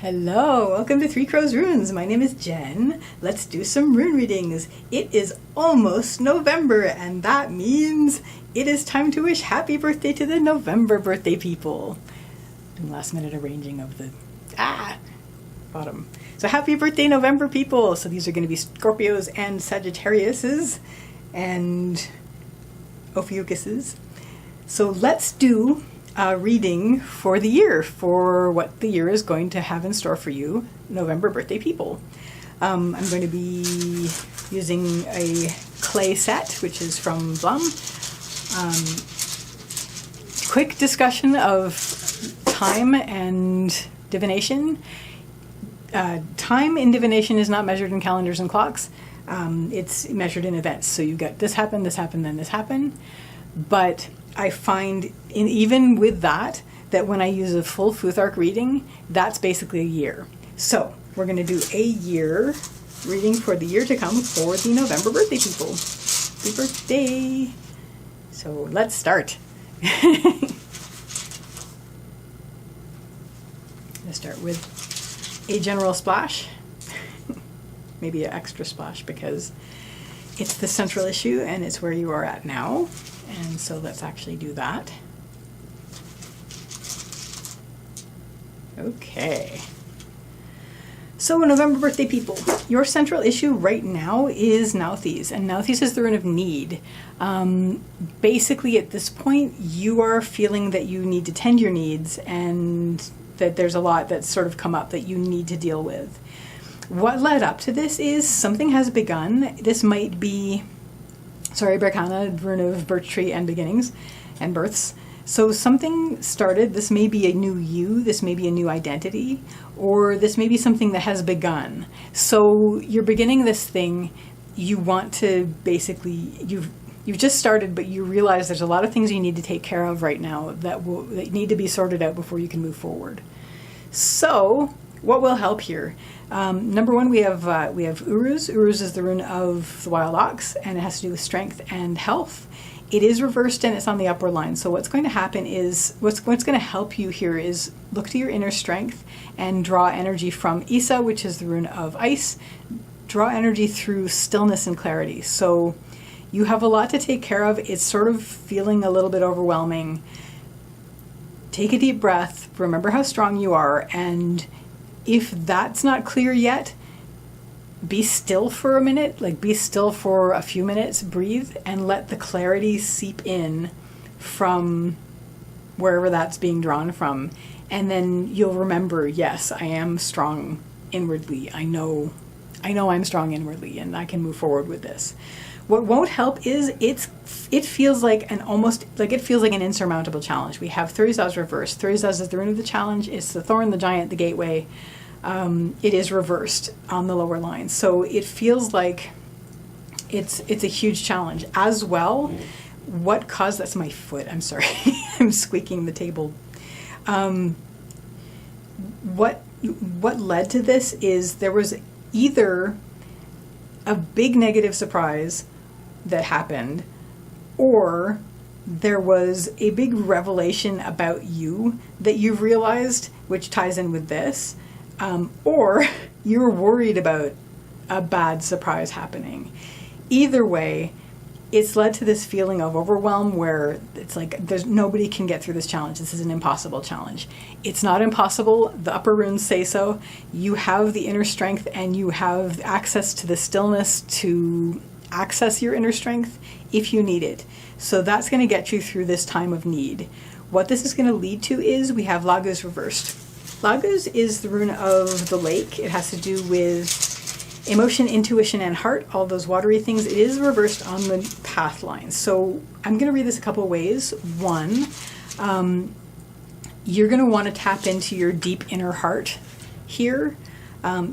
Hello, welcome to Three Crows Runes. My name is Jen. Let's do some rune readings. It is almost November, and that means it is time to wish happy birthday to the November birthday people. Doing last minute arranging of the bottom. So happy birthday, November people. So these are going to be Scorpios and Sagittariuses and Ophiuchuses. So let's do a reading for the year, for what the year is going to have in store for you, November birthday people. I'm going to be using a clay set, which is from Blum. Quick discussion of time and divination. Time in divination is not measured in calendars and clocks. It's measured in events. So you get this happened, then this happened. But I find, even with that when I use a full Futhark reading, that's basically a year. So we're going to do a year reading for the year to come for the November birthday people. Happy birthday! So let's start. I'm going to start with a general splash. Maybe an extra splash because it's the central issue and it's where you are at now. And so let's actually do that. Okay. So November birthday people, your central issue right now is Nauthiz, and Nauthiz is the rune of need. Basically at this point, you are feeling that you need to tend your needs and that there's a lot that's sort of come up that you need to deal with. What led up to this is something has begun. This might be Berkana, rune of birch tree and beginnings and births. So something started. This may be a new you, this may be a new identity, or this may be something that has begun. So you're beginning this thing, you want to basically, you've just started, but you realize there's a lot of things you need to take care of right now that need to be sorted out before you can move forward. So what will help here? Number one, we have Uruz. Uruz is the rune of the wild ox, and it has to do with strength and health. It is reversed and it's on the upward line. So what's going to happen is, what's going to help you here is look to your inner strength and draw energy from Isa, which is the rune of ice. Draw energy through stillness and clarity. So you have a lot to take care of. It's sort of feeling a little bit overwhelming. Take a deep breath. Remember how strong you are, and if that's not clear yet, be still for a minute, be still for a few minutes, breathe, and let the clarity seep in from wherever that's being drawn from. And then you'll remember, yes, I am strong inwardly. I know I'm strong inwardly, and I can move forward with this. What won't help is it feels like an insurmountable challenge. We have Thurizaz reversed. Thurizaz is the rune of the challenge. It's the thorn, the giant, the gateway. It is reversed on the lower line. So it feels like it's a huge challenge. As well, what caused, that's my foot, I'm sorry. I'm squeaking the table. What led to this is there was either a big negative surprise that happened, or there was a big revelation about you that you've realized, which ties in with this, or you're worried about a bad surprise happening. Either way, it's led to this feeling of overwhelm where it's like nobody can get through this challenge. This is an impossible challenge. It's not impossible. The upper runes say so. You have the inner strength and you have access to the stillness to access your inner strength if you need it. So that's going to get you through this time of need. What this is going to lead to is we have Laguz reversed. Laguz is the rune of the lake. It has to do with emotion, intuition, and heart, all those watery things. It is reversed on the path line. So I'm going to read this a couple of ways. One, you're going to want to tap into your deep inner heart here.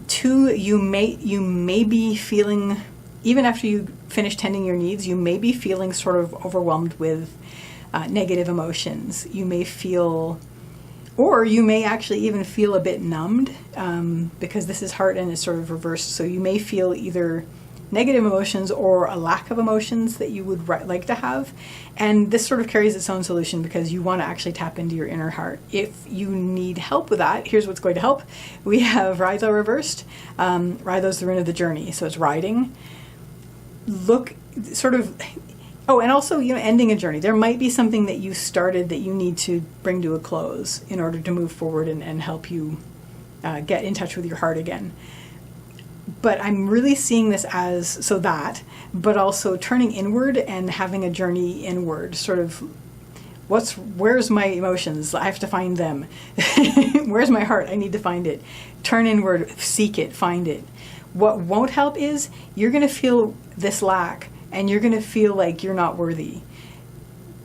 Two, you may be feeling, even after you finish tending your needs, you may be feeling sort of overwhelmed with negative emotions. You may feel, or you may actually even feel a bit numbed because this is heart and it's sort of reversed. So you may feel either negative emotions or a lack of emotions that you would like to have. And this sort of carries its own solution because you want to actually tap into your inner heart. If you need help with that, here's what's going to help. We have Rydlo reversed. Rydlo's the rune of the journey, so it's riding. Look, sort of... Oh, and also, ending a journey. There might be something that you started that you need to bring to a close in order to move forward and help you get in touch with your heart again. But I'm really seeing this as but also turning inward and having a journey inward. Sort of, where's my emotions? I have to find them. Where's my heart? I need to find it. Turn inward, seek it, find it. What won't help is you're going to feel this lack. And you're going to feel like you're not worthy.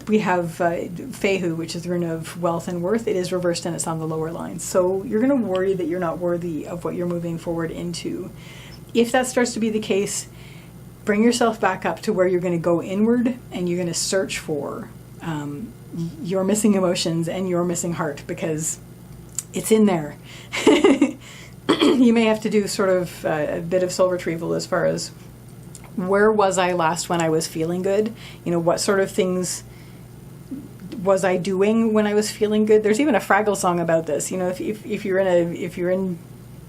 We have Fehu, which is the rune of wealth and worth. It is reversed and it's on the lower line. So you're going to worry that you're not worthy of what you're moving forward into. If that starts to be the case, bring yourself back up to where you're going to go inward and you're going to search for your missing emotions and your missing heart, because it's in there. You may have to do sort of a bit of soul retrieval as far as, where was I last when I was feeling good? What sort of things was I doing when I was feeling good? There's even a Fraggle song about this. If you're in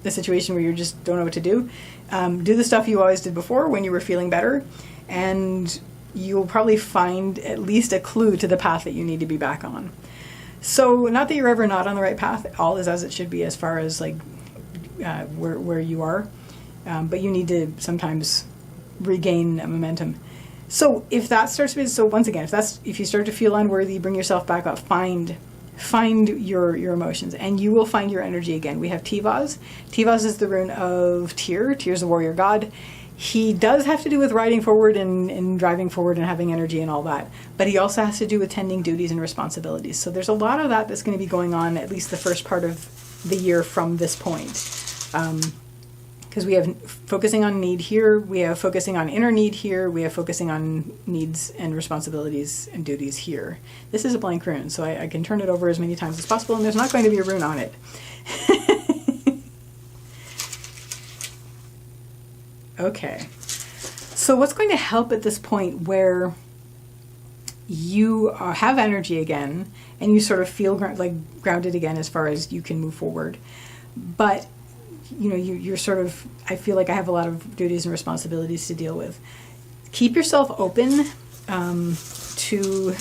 a situation where you just don't know what to do the stuff you always did before when you were feeling better, and you'll probably find at least a clue to the path that you need to be back on. So, not that you're ever not on the right path. All is as it should be as far as where you are, but you need to sometimes regain momentum. So if that starts to be, once again, if you start to feel unworthy, bring yourself back up, find your emotions, and you will find your energy again. We have Tivaz. Tivaz is the rune of Tyr. Tyr's the warrior god. He does have to do with riding forward and driving forward and having energy and all that, but he also has to do with tending duties and responsibilities. So there's a lot of that that's going to be going on at least the first part of the year from this point. Because we have focusing on need here, we have focusing on inner need here, we have focusing on needs and responsibilities and duties here. This is a blank rune, so I can turn it over as many times as possible, and there's not going to be a rune on it. Okay. So what's going to help at this point where you have energy again, and you sort of feel grounded again as far as you can move forward, but you're sort of, I feel like I have a lot of duties and responsibilities to deal with. Keep yourself open to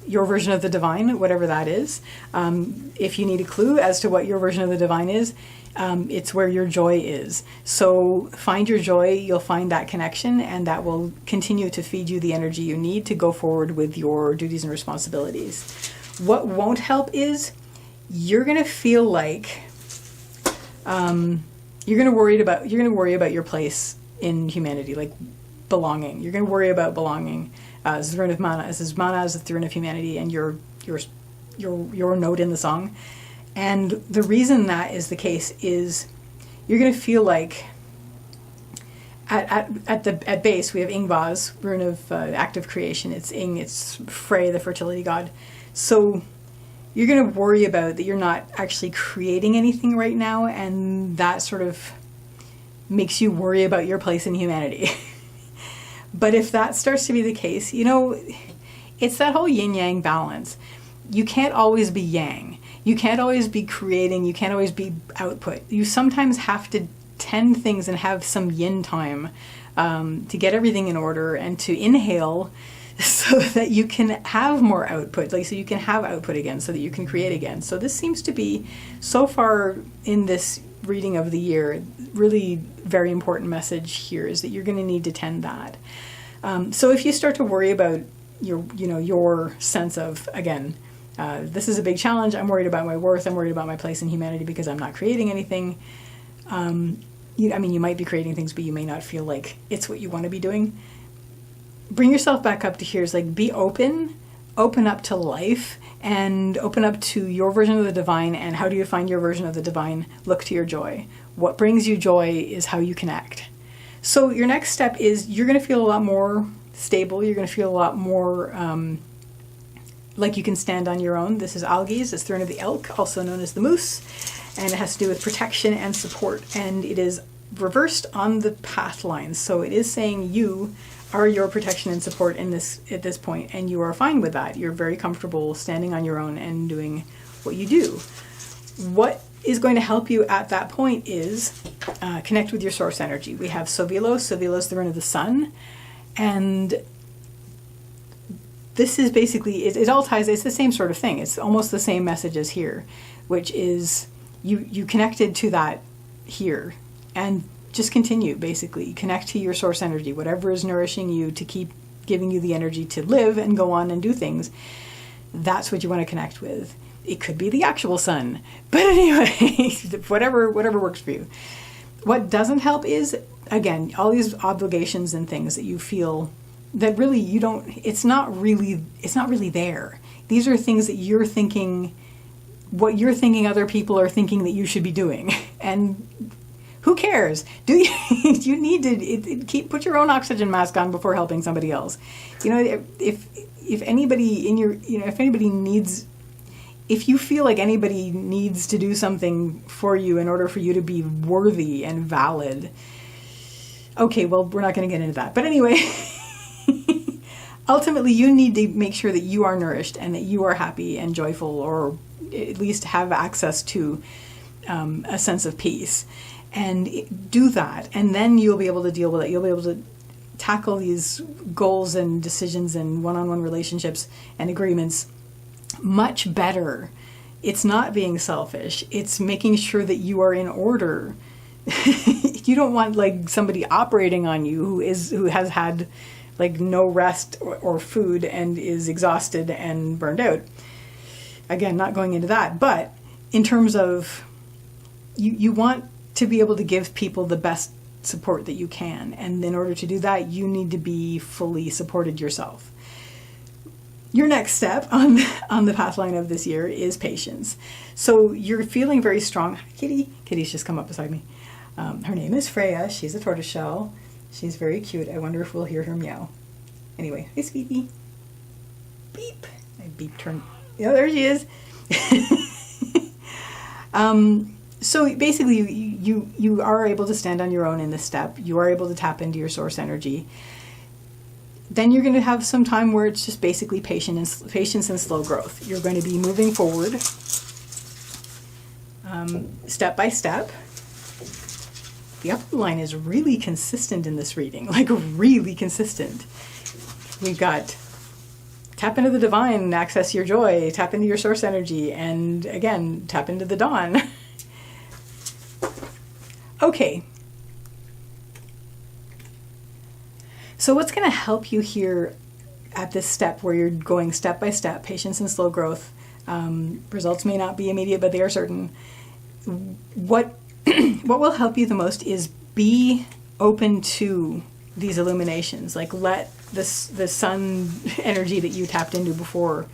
your version of the divine, whatever that is. If you need a clue as to what your version of the divine is, it's where your joy is. So find your joy, you'll find that connection, and that will continue to feed you the energy you need to go forward with your duties and responsibilities. What won't help is you're going to feel like you're going to worry about your place in humanity, like belonging. You're going to worry about belonging. This is the rune of mana. This is mana as the rune of humanity, and your note in the song. And the reason that is the case is you're going to feel like at base we have Ingvaz, rune of active creation. It's it's Frey, the fertility god. So you're going to worry about that you're not actually creating anything right now, and that sort of makes you worry about your place in humanity. But if that starts to be the case, it's that whole yin-yang balance. You can't always be yang. You can't always be creating. You can't always be output. You sometimes have to tend things and have some yin time to get everything in order and to inhale so that you can have more output, so you can have output again, so that you can create again. So this seems to be, so far in this reading of the year, really very important message here is that you're going to need to tend that. So if you start to worry about your sense of, again, this is a big challenge, I'm worried about my worth, I'm worried about my place in humanity because I'm not creating anything. You might be creating things, but you may not feel like it's what you want to be doing. Bring yourself back up to here. It's like, be open up to life, and open up to your version of the divine. And how do you find your version of the divine? Look to your joy. What brings you joy is how you connect. So your next step is you're going to feel a lot more stable. You're going to feel a lot more like you can stand on your own. This is Algiz. It's the rune of the elk, also known as the moose. And it has to do with protection and support. And it is reversed on the path lines. So it is saying you are your protection and support in this at this point, and you are fine with that. You're very comfortable standing on your own and doing what you do. What is going to help you at that point is connect with your source energy. We have Sovilos. Sovilos, the rune of the sun, and this is basically, it all ties, it's the same sort of thing. It's almost the same message as here, which is you connected to that here, and just continue, basically. Connect to your source energy, whatever is nourishing you to keep giving you the energy to live and go on and do things. That's what you want to connect with. It could be the actual sun, but anyway, whatever works for you. What doesn't help is, again, all these obligations and things that you feel that really you don't, it's not really there. These are things that you're thinking, what you're thinking other people are thinking that you should be doing. And who cares? Do you need to put your own oxygen mask on before helping somebody else? If anybody in your, if anybody needs, if you feel like anybody needs to do something for you in order for you to be worthy and valid, okay, well, we're not going to get into that. But anyway, ultimately, you need to make sure that you are nourished and that you are happy and joyful, or at least have access to a sense of peace. And do that, and then you'll be able to deal with it. You'll be able to tackle these goals and decisions and one-on-one relationships and agreements much better. It's not being selfish. It's making sure that you are in order. You don't want like somebody operating on you who has had like no rest or food and is exhausted and burned out. Again, not going into that, but in terms of you want to be able to give people the best support that you can. And in order to do that, you need to be fully supported yourself. Your next step on the path line of this year is patience. So you're feeling very strong. Hi, Kitty. Kitty's just come up beside me. Her name is Freya. She's a tortoiseshell. She's very cute. I wonder if we'll hear her meow. Anyway, hi, Sweetie. Beep. I beeped her. Yeah, there she is. So basically, you are able to stand on your own in this step. You are able to tap into your source energy. Then you're going to have some time where it's just basically patience and slow growth. You're going to be moving forward step by step. The upper line is really consistent in this reading, like really consistent. We've got tap into the divine, access your joy, tap into your source energy, and again, tap into the dawn. Okay. So what's going to help you here at this step where you're going step by step, patience and slow growth, results may not be immediate, but they are certain. What will help you the most is be open to these illuminations. Like let the sun energy that you tapped into before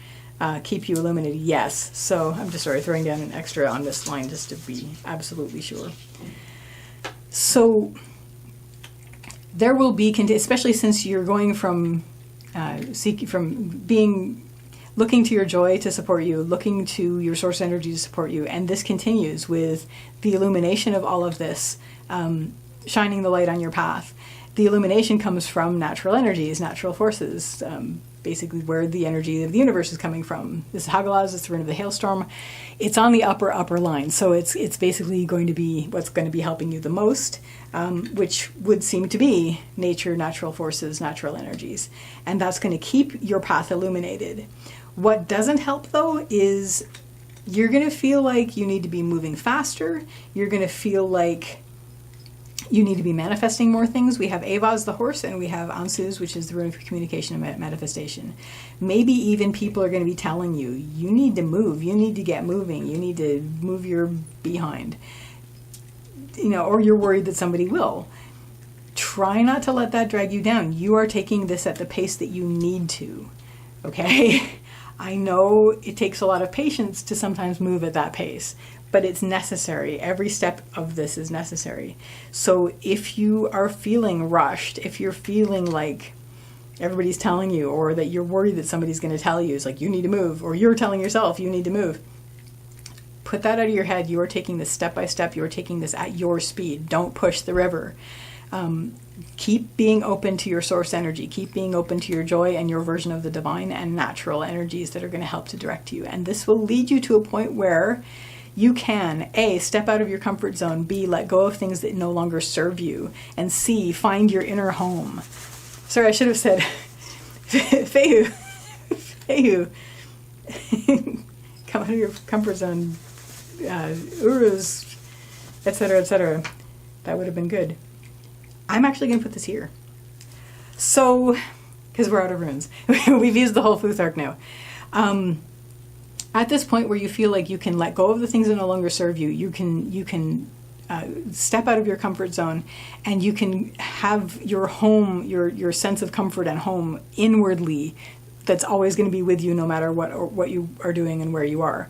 keep you illuminated. Yes. So I'm just throwing down an extra on this line just to be absolutely sure. So there will be, especially since you're going from looking to your joy to support you, looking to your source energy to support you, and this continues with the illumination of all of this, shining the light on your path. The illumination comes from natural energies, natural forces, basically where the energy of the universe is coming from. This is Hagalaz, it's the rune of the hailstorm. It's on the upper line, so it's basically going to be what's going to be helping you the most, which would seem to be nature, natural forces, natural energies. And that's going to keep your path illuminated. What doesn't help, though, is you're going to feel like you need to be moving faster. You're going to feel like you need to be manifesting more things. We have Avaz, the horse, and we have Ansuz, which is the rune for communication and manifestation. Maybe even people are going to be telling you, you need to move, you need to get moving, you need to move your behind. Or you're worried that somebody will. Try not to let that drag you down. You are taking this at the pace that you need to, okay? I know it takes a lot of patience to sometimes move at that pace, but it's necessary. Every step of this is necessary. So if you are feeling rushed, if you're feeling like everybody's telling you, or that you're worried that somebody's going to tell you, it's like you need to move, or you're telling yourself you need to move, Put that out of your head. You are taking this step by step. You are taking this at your speed. Don't push the river. Keep being open to your source energy. Keep being open to your joy and your version of the divine and natural energies that are going to help to direct you. And this will lead you to a point where you can, A, step out of your comfort zone, B, let go of things that no longer serve you, and C, find your inner home. Sorry, I should have said, Fehu, come out of your comfort zone, urus, etc., etc. That would have been good. I'm actually going to put this here. So, because we're out of runes. We've used the whole Futhark now. At this point where you feel like you can let go of the things that no longer serve you, you can step out of your comfort zone, and you can have your home, your sense of comfort and home inwardly, that's always going to be with you no matter what you are doing and where you are.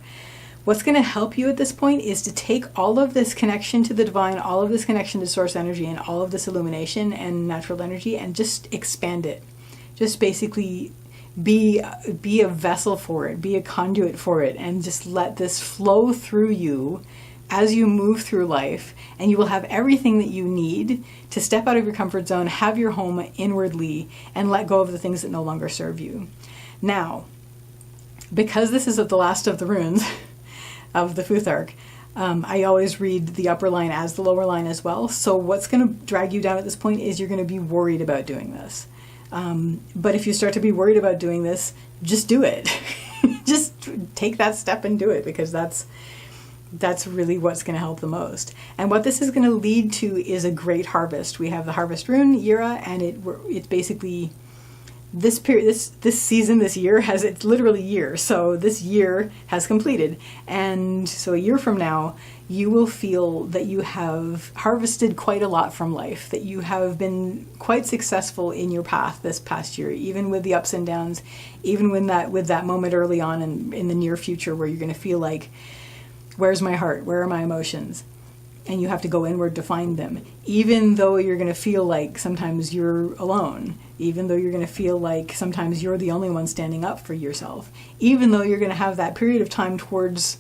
What's going to help you at this point is to take all of this connection to the divine, all of this connection to source energy, and all of this illumination and natural energy, and just expand it. Just basically be a vessel for it, be a conduit for it, and just let this flow through you as you move through life, and you will have everything that you need to step out of your comfort zone, have your home inwardly, and let go of the things that no longer serve you. Now, because this is the last of the runes of the Futhark, I always read the upper line as the lower line as well. So what's going to drag you down at this point is you're going to be worried about doing this. But if you start to be worried about doing this, just do it. Just take that step and do it, because that's really what's going to help the most. And what this is going to lead to is a great harvest. We have the harvest rune, Yira, and it's basically this period, this season, this year it's literally year. So this year has completed. And so a year from now, you will feel that you have harvested quite a lot from life, that you have been quite successful in your path this past year, even with the ups and downs, even with that moment early on and in the near future where you're going to feel like, where's my heart? Where are my emotions? And you have to go inward to find them. Even though you're going to feel like sometimes you're alone, even though you're going to feel like sometimes you're the only one standing up for yourself, even though you're going to have that period of time towards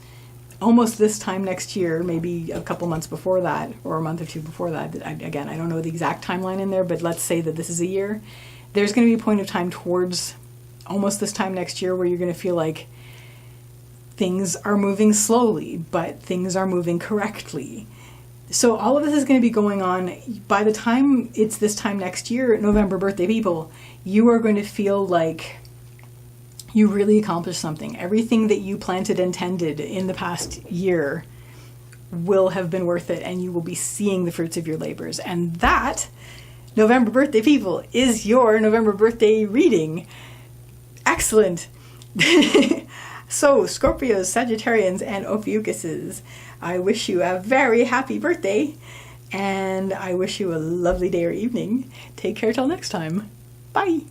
almost this time next year, maybe a couple months before that, or a month or two before that. Again, I don't know the exact timeline in there, but let's say that this is a year. There's going to be a point of time towards almost this time next year where you're going to feel like things are moving slowly, but things are moving correctly. So all of this is going to be going on. By the time it's this time next year, November birthday people, you are going to feel like you really accomplished something. Everything that you planted and tended in the past year will have been worth it, and you will be seeing the fruits of your labors. And that, November birthday people, is your November birthday reading. Excellent. So, Scorpios, Sagittarians, and Ophiuchuses, I wish you a very happy birthday, and I wish you a lovely day or evening. Take care till next time. Bye.